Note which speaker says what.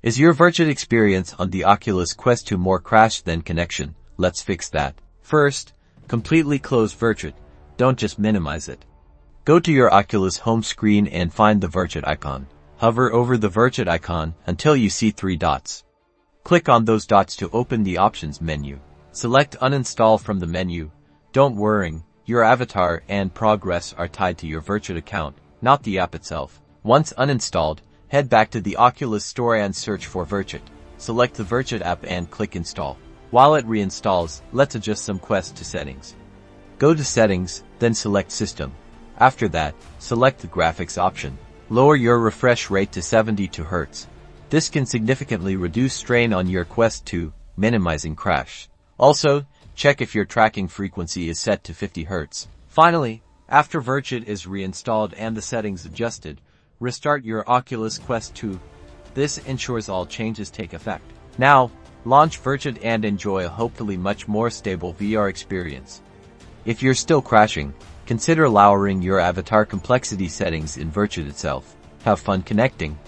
Speaker 1: Is your VRChat experience on the Oculus Quest 2 more crash than connection? Let's fix that. First, completely close VRChat. Don't just minimize it. Go to your Oculus home screen and find the VRChat icon. Hover over the VRChat icon until you see 3 dots. Click on those dots to open the options menu. Select Uninstall from the menu. Don't worry, your avatar and progress are tied to your VRChat account, not the app itself. Once uninstalled, head back to the Oculus Store and search for VRChat. Select the VRChat app and click Install. While it reinstalls, let's adjust some Quest 2 settings. Go to Settings, then select System. After that, select the Graphics option. Lower your refresh rate to 72 Hz. This can significantly reduce strain on your Quest 2, minimizing crash. Also, check if your tracking frequency is set to 50 Hz. Finally, after VRChat is reinstalled and the settings adjusted, restart your Oculus Quest 2. This ensures all changes take effect. Now, launch VRChat and enjoy a hopefully much more stable VR experience. If you're still crashing, consider lowering your avatar complexity settings in VRChat itself. Have fun connecting.